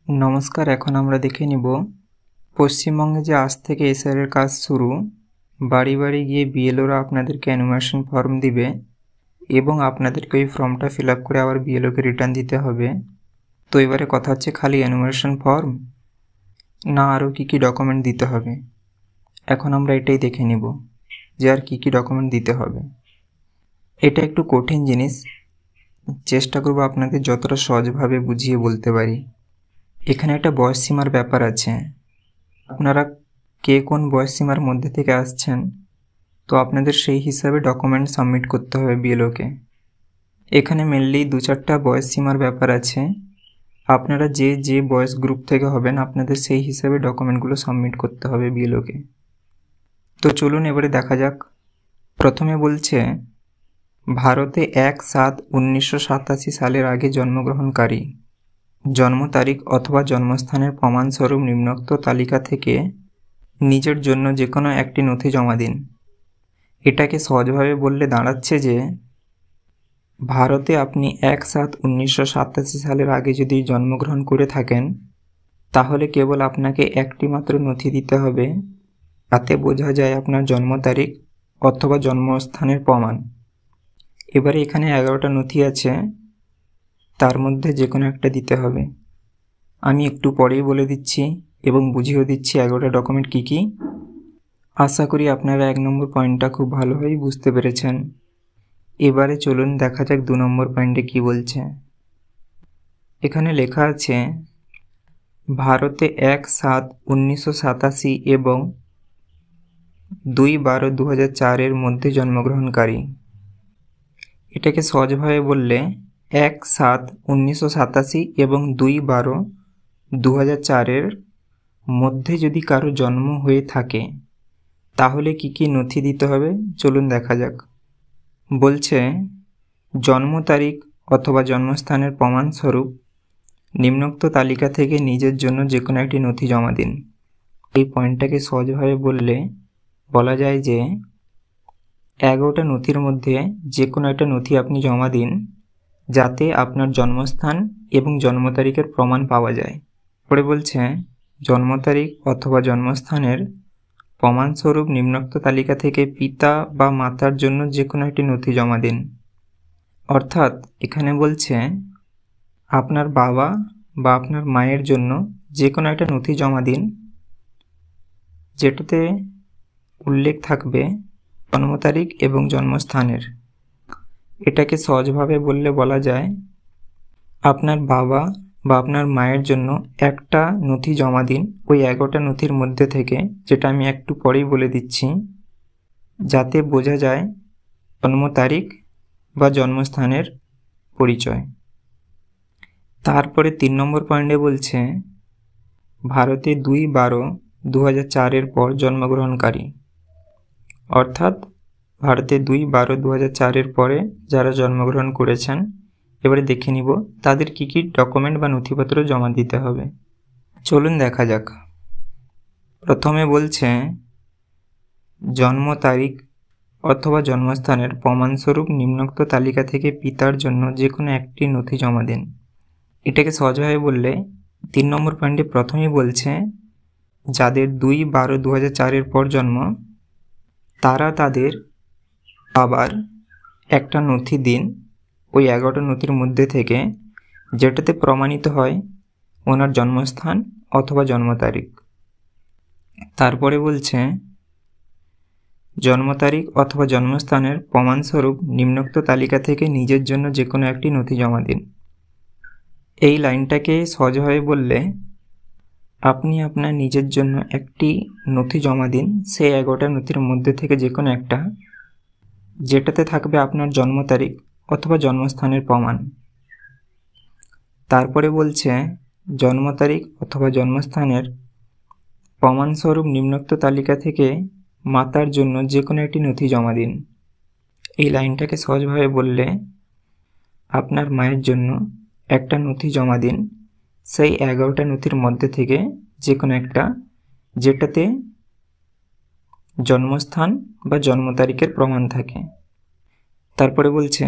নমস্কার। এখন আমরা দেখে নিব পশ্চিমবঙ্গে যে আজ থেকে এসআইআর এর কাজ শুরু। বাড়ি বাড়ি গিয়ে বিএলওরা আপনাদেরকে অ্যানুমারেশন ফর্ম দিবে এবং আপনাদেরকে ওই ফর্মটা ফিল আপ করে আবার বিএলওকে রিটার্ন দিতে হবে। তো এবারে কথা হচ্ছে, খালি অ্যানুমারেশন ফর্ম না আরও কী কী ডকুমেন্ট দিতে হবে। এখন আমরা এটাই দেখে নিব যে আর কী কী ডকুমেন্ট দিতে হবে। এটা একটু কঠিন জিনিস, চেষ্টা করব আপনাদের যতটা সহজভাবে বুঝিয়ে বলতে পারি। এখানে একটা বয়স সীমার ব্যাপার আছে। আপনারা কে কোন বয়স সীমার মধ্যে থেকে আসছেন, তো আপনাদের সেই হিসাবে ডকুমেন্ট সাবমিট করতে হবে বিএলওকে। এখানে মেনলি 2-4টা বয়স সীমার ব্যাপার আছে। আপনারা যে বয়স গ্রুপ থেকে হবেন আপনাদের সেই হিসাবে ডকুমেন্টগুলো সাবমিট করতে হবে বিএলওকে। তো চলুন এবারে দেখা যাক। প্রথমে বলছে, ভারতে 1/7/1987 সালের আগে জন্মগ্রহণকারী জন্ম তারিখ অথবা জন্মস্থানের প্রমাণস্বরূপ নিম্নোক্ত তালিকা থেকে নিজের জন্য যে কোনো একটি নথি জমা দিন। এটাকে সহজভাবে বললে দাঁড়াচ্ছে যে ভারতে আপনি 1/7/1987 সালের আগে যদি জন্মগ্রহণ করে থাকেন তাহলে কেবল আপনাকে একটি মাত্র নথি দিতে হবে, তাতে বোঝা যায় আপনার জন্ম তারিখ অথবা জন্মস্থানের প্রমাণ। এবারে এখানে 11টা নথি আছে, তার মধ্যে যে কোনো একটা দিতে হবে। আমি একটু পরেই বলে দিচ্ছি এবং বুঝিয়েও দিচ্ছি 11টা ডকুমেন্ট কী কী। আশা করি আপনারা 1 নম্বর পয়েন্টটা খুব ভালোভাবেই বুঝতে পেরেছেন। এবারে চলুন দেখা যাক 2 নম্বর পয়েন্টে কী বলছে। এখানে লেখা আছে, ভারতে 1/7/1987 এবং 2/12/2004 এর মধ্যে জন্মগ্রহণকারী। এটাকে সহজভাবে বললে 1/7/1987 এবং 2/12/2004 এর মধ্যে যদি কারো জন্ম হয়ে থাকে তাহলে কি কি নথি দিতে হবে চলুন দেখা যাক। বলছে, জন্ম তারিখ অথবা জন্মস্থানের প্রমাণস্বরূপ নিম্নোক্ত তালিকা থেকে নিজের জন্য যে কোনো একটি নথি জমা দিন। এই পয়েন্টটাকে সহজভাবে বললে বলা যায় যে 11টা নথির মধ্যে যে কোনো একটা নথি আপনি জমা দিন যাতে আপনার জন্মস্থান এবং জন্ম তারিখের প্রমাণ পাওয়া যায়। পরে বলছে, জন্ম তারিখ অথবা জন্মস্থানের প্রমাণস্বরূপ নিম্নোক্ত তালিকা থেকে পিতা বা মাতার জন্য যে কোনো একটি নথি জমা দিন। অর্থাৎ এখানে বলছে আপনার বাবা বা আপনার মায়ের জন্য যে কোনো একটা নথি জমা দিন যেটাতে উল্লেখ থাকবে জন্ম তারিখ এবং জন্মস্থানের। এটাকে সহজভাবে বললে বলা যায় আপনার বাবা বা আপনার মায়ের জন্য একটা নথি জমা দিন ওই 11টা নথির মধ্যে থেকে, যেটা আমি একটু পরেই বলে দিচ্ছি, যাতে বোঝা যায় জন্ম তারিখ বা জন্মস্থানের পরিচয়। তারপরে 3 নম্বর পয়েন্টে বলছে, ভারতে 2/12/2004 এর পর জন্মগ্রহণকারী। অর্থাৎ ভারতে 2/12/2004 এর পরে যারা জন্মগ্রহণ করেছেন, এবারে দেখে নিব তাদের কী কী ডকুমেন্ট বা নথিপত্র জমা দিতে হবে। চলুন দেখা যাক। প্রথমে বলছে, জন্ম তারিখ অথবা জন্মস্থানের প্রমাণস্বরূপ নিম্নোক্ত তালিকা থেকে পিতার জন্য যে কোনো একটি নথি জমা দিন। এটাকে সহজভাবে বললে 3 নম্বর পয়েন্টে প্রথমেই বলছে যাদের 2/12/2004 এর পর জন্ম তারা তাদের বাবার একটা নথি দিন ওই 11টা নথির মধ্যে থেকে, যেটাতে প্রমাণিত হয় ওনার জন্মস্থান অথবা জন্ম তারিখ। তারপরে বলছে, জন্ম তারিখ অথবা জন্মস্থানের প্রমাণস্বরূপ নিম্নোক্ত তালিকা থেকে নিজের জন্য যে কোনো একটি নথি জমা দিন। এই লাইনটাকে সহজভাবে বললে আপনি আপনার নিজের জন্য একটি নথি জমা দিন সেই 11টা নথির মধ্যে থেকে যে কোনো একটা, যেটাতে থাকবে আপনার জন্ম তারিখ অথবা জন্মস্থানের প্রমাণ। তারপরে বলছে, জন্ম তারিখ অথবা জন্মস্থানের প্রমাণস্বরূপ নিম্নোক্ত তালিকা থেকে মাতার জন্য যে কোনো একটি নথি জমা দিন। এই লাইনটাকে সহজভাবে বললে আপনার মায়ের জন্য একটা নথি জমা দিন সেই 11টা নথির মধ্যে থেকে যে কোনো একটা, যেটাতে জন্মস্থান বা জন্ম তারিখের প্রমাণ থাকে। তারপরে বলছে,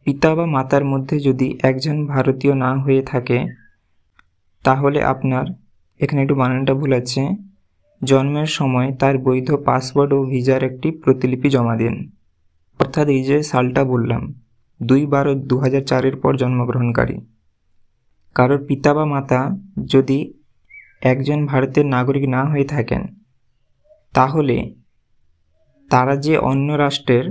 পিতা বা মাতার মধ্যে যদি একজন ভারতীয় না হয়ে থাকে তাহলে আপনার এখানে একটু বানানটা ভুল আছে, জন্মের সময় তার বৈধ পাসপোর্ট ও ভিসার একটি প্রতিলিপি জমা দিন। অর্থাৎ এই যে সালটা বললাম 2/12/2004 পর জন্মগ্রহণকারী কারোর পিতা বা মাতা যদি একজন ভারতের নাগরিক না হয়ে থাকেন, তাহলে তারা যে অন্য রাষ্ট্রের,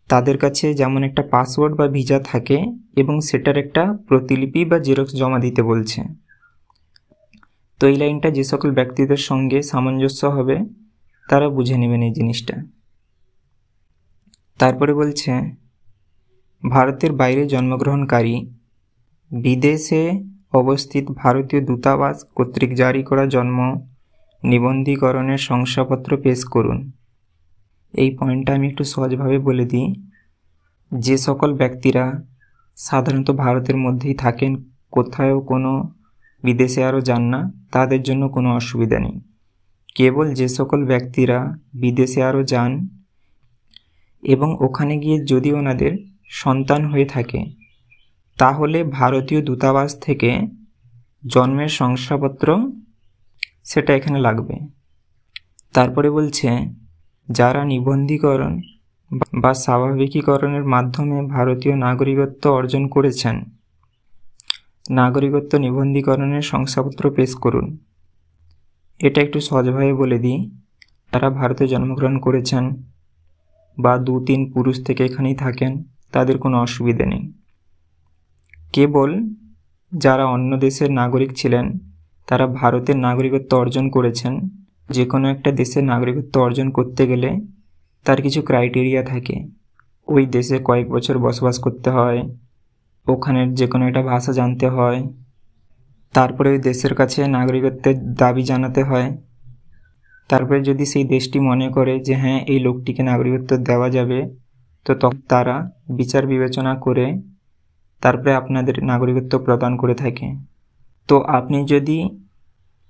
তাদের কাছে যেমন একটা পাসপোর্ট বা ভিসা থাকে এবং সেটার একটা প্রতিলিপি বা জেরক্স জমা দিতে বলছে। তো এই লাইনটা যে সকল ব্যক্তিদের সঙ্গে সামঞ্জস্য হবে তারা বুঝে নেবেন এই জিনিসটা। তারপরে বলছে ভারতের বাইরে জন্মগ্রহণকারী বিদেশে অবস্থিত ভারতীয় দূতাবাস কর্তৃক জারি করা জন্ম নিবন্ধীকরণের শংসাপত্র পেশ করুন। এই পয়েন্টটা আমি একটু সহজভাবে বলে দিই। যে সকল ব্যক্তিরা সাধারণত ভারতের মধ্যেই থাকেন, কোথাও কোনো বিদেশে আরও যান না, তাদের জন্য কোনো অসুবিধা নেই। কেবল যে সকল ব্যক্তিরা বিদেশে আরও যান এবং ওখানে গিয়ে যদি ওনাদের সন্তান হয়ে থাকে, তাহলে ভারতীয় দূতাবাস থেকে জন্মের শংসাপত্র সেটা এখানে লাগবে। তারপরে বলছে যারা নিবন্ধীকরণ বা স্বাভাবিকীকরণের মাধ্যমে ভারতীয় নাগরিকত্ব অর্জন করেছেন, নাগরিকত্ব নিবন্ধীকরণের শংসাপত্র পেশ করুন। এটা একটু সহজভাবে বলে দিই। তারা ভারতে জন্মগ্রহণ করেছেন বা 2-3 পুরুষ থেকে এখানেই থাকেন, তাদের কোনো অসুবিধে নেই। কেবল যারা অন্য দেশের নাগরিক ছিলেন, তারা ভারতের নাগরিকত্ব অর্জন করেছেন। যে কোনো একটা দেশের নাগরিকত্ব অর্জন করতে গেলে তার কিছু ক্রাইটেরিয়া থাকে। ওই দেশে কয়েক বছর বসবাস করতে হয়, ওখানের যে কোনো একটা ভাষা জানতে হয়, তারপরে ওই দেশের কাছে নাগরিকত্বের দাবি জানাতে হয়। তারপরে যদি সেই দেশটি মনে করে যে হ্যাঁ এই লোকটিকে নাগরিকত্ব দেওয়া যাবে, তো তখন তারা বিচার বিবেচনা করে তারপরে আপনাদের নাগরিকত্ব প্রদান করে থাকে। তো আপনি যদি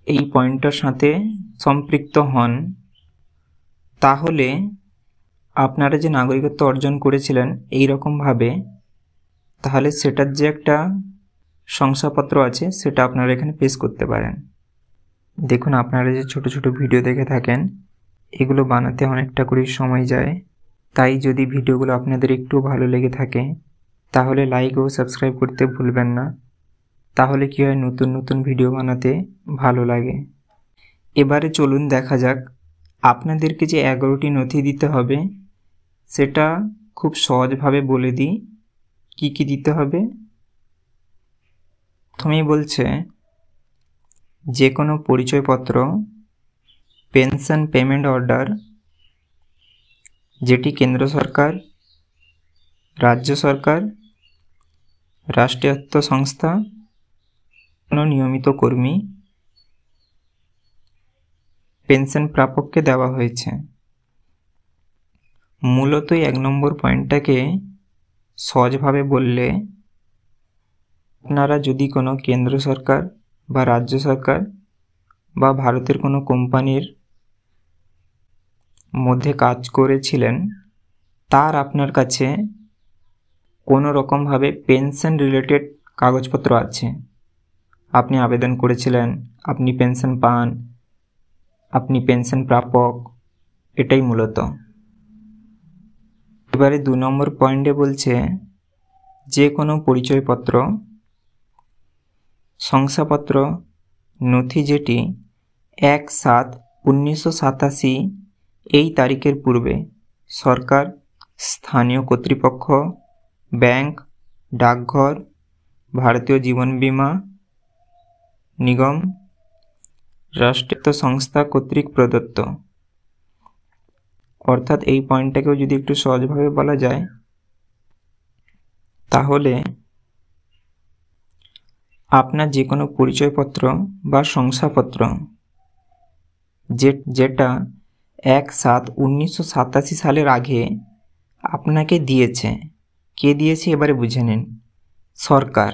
এই পয়েন্টটার সাথে সম্পৃক্ত হন, তাহলে আপনারা যে নাগরিকত্ব অর্জন করেছিলেন এই রকমভাবে, তাহলে সেটার যে একটা শংসাপত্র আছে সেটা আপনারা এখানে পেশ করতে পারেন। দেখুন, আপনারা যে ছোট ছোট ভিডিও দেখে থাকেন, এগুলো বানাতে অনেকটা করে সময় যায়। তাই যদি ভিডিওগুলো আপনাদের একটু ভালো লেগে থাকে তাহলে লাইক ও সাবস্ক্রাইব করতে ভুলবেন না। তাহলে কি হয়, নতুন নতুন ভিডিও বানাতে ভালো লাগে। এবারে চলুন দেখা যাক আপনাদেরকে যে 11টি নথি দিতে হবে সেটা খুব সহজভাবে বলে দিই কি কি দিতে হবে। প্রথমেই বলছে যে কোনো পরিচয়পত্র, পেনশন পেমেন্ট অর্ডার যেটি কেন্দ্র সরকার, রাজ্য সরকার, রাষ্ট্রায়ত্ত সংস্থা, কোনো নিয়মিত কর্মী, পেনশন প্রাপককে দেওয়া হয়েছে। মূলত 1 নম্বর পয়েন্টটাকে সহজভাবে বললে, আপনারা যদি কোনো কেন্দ্র সরকার বা রাজ্য সরকার বা ভারতের কোনো কোম্পানির মধ্যে কাজ করেছিলেন, তার আপনার কাছে কোনো রকমভাবে পেনশন রিলেটেড কাগজপত্র আছে, আপনি আবেদন করেছিলেন, আপনি পেনশন পান, আপনি পেনশন প্রাপক, এটাই মূলত। এবারে 2 নম্বর পয়েন্টে বলছে যে কোনো পরিচয়পত্র, শংসাপত্র, নথি যেটি 1/7/1987 এই তারিখের পূর্বে সরকার, স্থানীয় কর্তৃপক্ষ, ব্যাংক, ডাকঘর, ভারতীয় জীবন বীমা নিগম, রাষ্ট্রায়ত্ত সংস্থা কর্তৃক প্রদত্ত। অর্থাৎ এই পয়েন্টটাকেও যদি একটু সহজভাবে বলা যায়, তাহলে আপনার যে কোনো পরিচয়পত্র বা শংসাপত্র যেটা 1/7/1987 সালের আগে আপনাকে দিয়েছে, কে দিয়েছে এবারে বুঝে নিন, সরকার,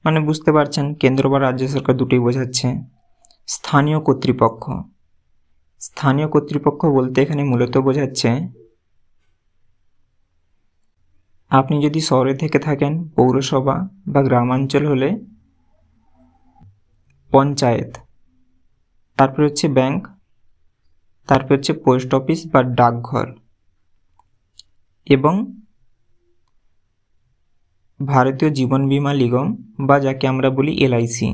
মানে বুঝতে পারছেন কেন্দ্র বা রাজ্য সরকার দুটোই বোঝাচ্ছে। স্থানীয় কর্তৃপক্ষ, স্থানীয় কর্তৃপক্ষ বলতে এখানে মূলত বোঝাচ্ছে আপনি যদি শহরে থেকে থাকেন, পৌরসভা বা গ্রামাঞ্চল হলে পঞ্চায়েত, তারপর হচ্ছে ব্যাংক, তারপর হচ্ছে পোস্ট অফিস বা ডাকঘর এবং ভারতীয় জীবন বীমা নিগম বা যাকে আমরা বলি এলআইসি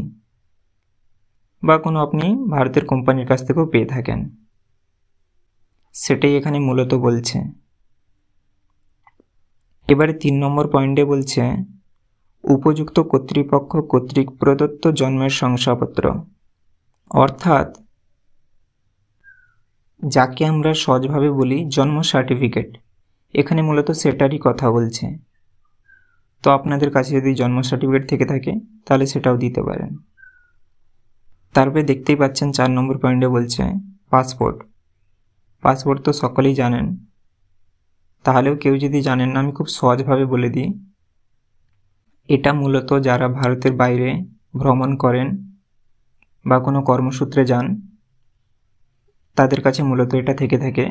বা কোনো আপনি ভারতের কোম্পানির কাছ থেকেও পেয়ে থাকেন, সেটাই এখানে মূলত বলছে। এবারে 3 নম্বর পয়েন্টে বলছে উপযুক্ত কর্তৃপক্ষ কর্তৃক প্রদত্ত জন্মের শংসাপত্র, অর্থাৎ যাকে আমরা সহজভাবে বলি জন্ম সার্টিফিকেট, এখানে মূলত সেটারই কথা বলছে। তো আপনাদের কাছে যদি জন্ম সার্টিফিকেট থেকে থাকে তাহলে সেটাও দিতে পারেন। তারপরে দেখতেই পাচ্ছেন 4 নম্বর পয়েন্টে বলছে পাসপোর্ট। পাসপোর্ট তো সকলেই জানেন, তাহলেও কেউ যদি জানেন না আমি খুব সহজভাবে বলে দিই। এটা মূলত যারা ভারতের বাইরে ভ্রমণ করেন বা কোনো কর্মসূত্রে যান তাদের কাছে মূলত এটা থেকে থাকে।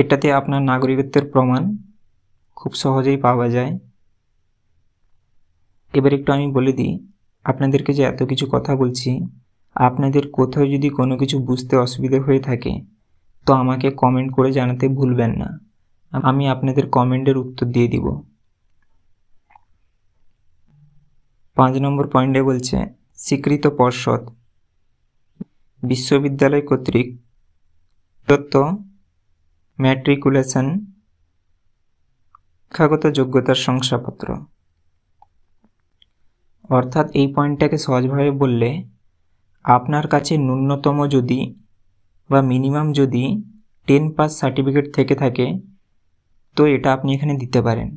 এটাতে আপনার নাগরিকত্বের প্রমাণ খুব সহজেই পাওয়া যায়। এবার একটু আমি বলে দিই, আপনাদেরকে যে এত কিছু কথা বলছি, আপনাদের কোথাও যদি কোনো কিছু বুঝতে অসুবিধা হয়ে থাকে তো আমাকে কমেন্ট করে জানাতে ভুলবেন না, আমি আপনাদের কমেন্টের উত্তর দিয়ে দিব। 5 নম্বর পয়েন্টে বলছে স্বীকৃত পর্ষদ বিশ্ববিদ্যালয় কর্তৃক প্রদত্ত ম্যাট্রিকুলেশন শিক্ষাগত যোগ্যতার শংসাপত্র। অর্থাৎ এই পয়েন্টটাকে সহজভাবে বললে আপনার কাছে ন্যূনতম যদি বা মিনিমাম যদি 10 পাস সার্টিফিকেট থেকে থাকে তো এটা আপনি এখানে দিতে পারেন,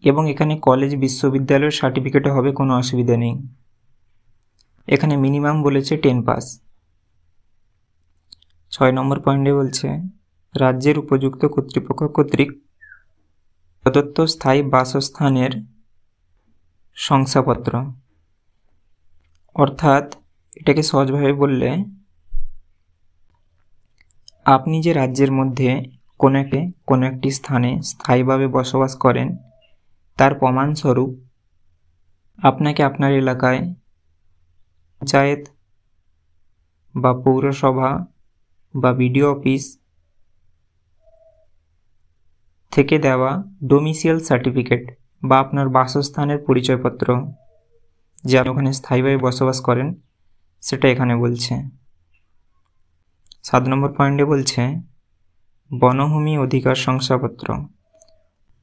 এবং এখানে কলেজ বিশ্ববিদ্যালয়ের সার্টিফিকেটে হবে, কোনো অসুবিধা নেই। এখানে মিনিমাম বলেছে 10 পাস। 6 নম্বর পয়েন্টে বলছে রাজ্যের উপযুক্ত কর্তৃপক্ষ কর্তৃক প্রদত্ত স্থায়ী বাসস্থানের শংসাপত্র। অর্থাৎ এটাকে সহজভাবে বললে আপনি যে রাজ্যের মধ্যে কোনো একটি স্থানে স্থায়ীভাবে বসবাস করেন তার প্রমাণস্বরূপ আপনাকে আপনার এলাকায় পঞ্চায়েত বা পৌরসভা বা বিডিও অফিস থেকে দেওয়া ডোমিসিয়াল সার্টিফিকেট বা আপনার বাসস্থানের পরিচয়পত্র যে আপনি ওখানে স্থায়ীভাবে বসবাস করেন সেটা এখানে বলছে। 7 নম্বর পয়েন্টে বলছে বনভূমি অধিকার শংসাপত্র।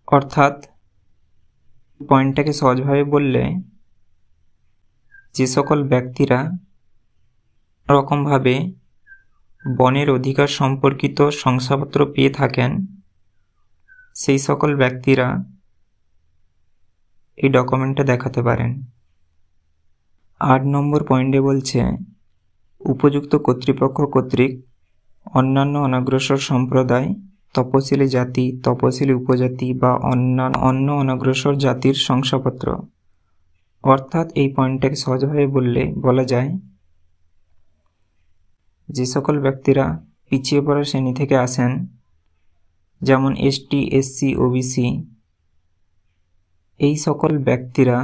অর্থাৎ পয়েন্টটাকে সহজভাবে বললে যে সকল ব্যক্তিরা রকমভাবে বনের অধিকার সম্পর্কিত শংসাপত্র পেয়ে থাকেন সেই সকল ব্যক্তিরা এই ডকুমেন্টটা দেখাতে পারেন। 8 নম্বর পয়েন্টে বলছে উপযুক্ত কর্তৃপক্ষ কর্তৃক অন্যান্য অনগ্রসর সম্প্রদায়, তপশিলি জাতি, তপশিলি উপজাতি বা অন্য অনগ্রসর জাতির শংসাপত্র। অর্থাৎ এই পয়েন্টটাকে সহজভাবে বলা যায় যে সকল ব্যক্তিরা পিছিয়ে পড়া শ্রেণী থেকে আসেন, যেমন এসটি, এসসি, ওবিসি, এই সকল ব্যক্তিরা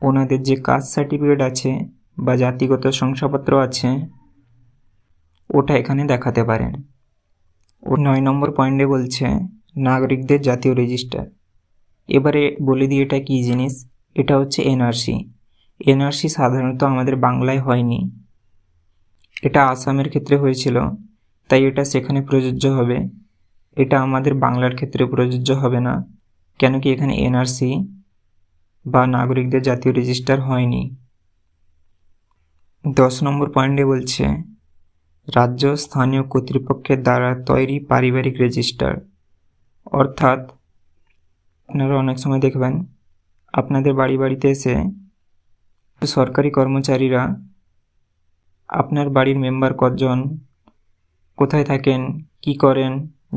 ওনাদের যে কাস্ট সার্টিফিকেট আছে বা জাতিগত শংসাপত্র আছে ওটা এখানে দেখাতে পারেন। 9 নম্বর পয়েন্টে বলছে নাগরিকদের জাতীয় রেজিস্টার। এবারে বলে দিই এটা কী জিনিস। এটা হচ্ছে এনআরসি। এনআরসি সাধারণত আমাদের বাংলায় হয়নি, এটা আসামের ক্ষেত্রে হয়েছিল, তাই এটা সেখানে প্রযোজ্য হবে। এটা আমাদের বাংলার ক্ষেত্রে প্রযোজ্য হবে না, কেন কি এখানে এনআরসি বা নাগরিকদের জাতীয় রেজিস্টার হয়নি। 10 নম্বর পয়েন্টে বলছে রাজ্য স্থানীয় কর্তৃপক্ষের দ্বারা তৈরি পারিবারিক রেজিস্টার। অর্থাৎ আপনারা অনেক সময় দেখবেন আপনাদের বাড়িতে এসে সরকারি কর্মচারীরা আপনার বাড়ির মেম্বার কতজন, কোথায় থাকেন, কি করেন,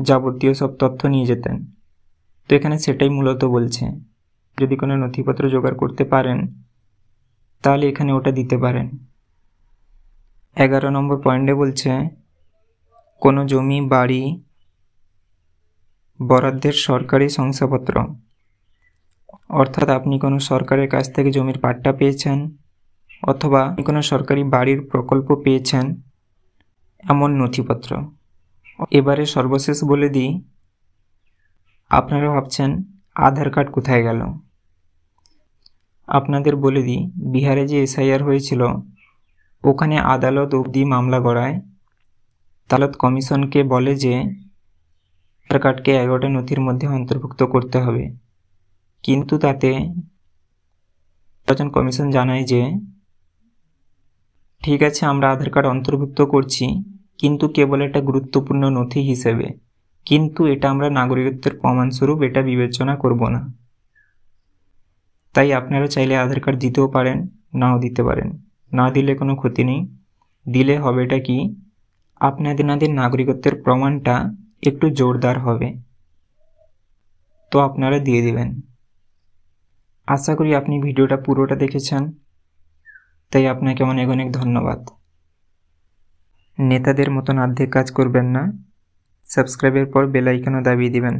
যাবতীয় সব তথ্য নিয়ে যেতেন। তো এখানে সেটাই মূলত বলছে, যদি কোনো নথিপত্র জোগাড় করতে পারেন তাহলে এখানে ওটা দিতে পারেন। 11 নম্বর পয়েন্টে বলছে কোনো জমি বাড়ি বরাদ্দের সরকারি শংসাপত্র। অর্থাৎ আপনি কোনো সরকারের কাছ থেকে জমির পাট্টা পেয়েছেন অথবা কোনো সরকারি বাড়ির প্রকল্প পেয়েছেন এমন নথিপত্র। এবারে সর্বশেষ বলে দিই, আপনারা ভাবছেন আধার কার্ড কোথায় গেল। আপনাদের বলে দিই, বিহারে যে এসআইআর হয়েছিল ওখানে আদালত অবধি মামলা গড়ায়। আদালত কমিশনকে বলে যে আধার কার্ডকে 11টা নথির মধ্যে অন্তর্ভুক্ত করতে হবে, কিন্তু তাতে নির্বাচন কমিশন জানায় যে ঠিক আছে, আমরা আধার কার্ড অন্তর্ভুক্ত করছি, কিন্তু কেবল একটা গুরুত্বপূর্ণ নথি হিসেবে, কিন্তু এটা আমরা নাগরিকত্বের প্রমাণস্বরূপ এটা বিবেচনা করব না। তাই আপনারা চাইলে আধার কার্ড দিতেও পারেন, নাও দিতে পারেন। না দিলে কোনো ক্ষতি নেই। দিলে হবেটা কি, আপনাদের নাগরিকত্বের প্রমাণটা একটু জোরদার হবে, তো আপনারা দিয়ে দিবেন। আশা করি আপনি ভিডিওটা পুরোটা দেখেছেন, তাই আপনাকে অনেক অনেক ধন্যবাদ। নেতাদের মতন অর্ধেক কাজ করবেন না, সাবস্ক্রাইবের পর বেল আইকনও দাবিয়ে দিবেন।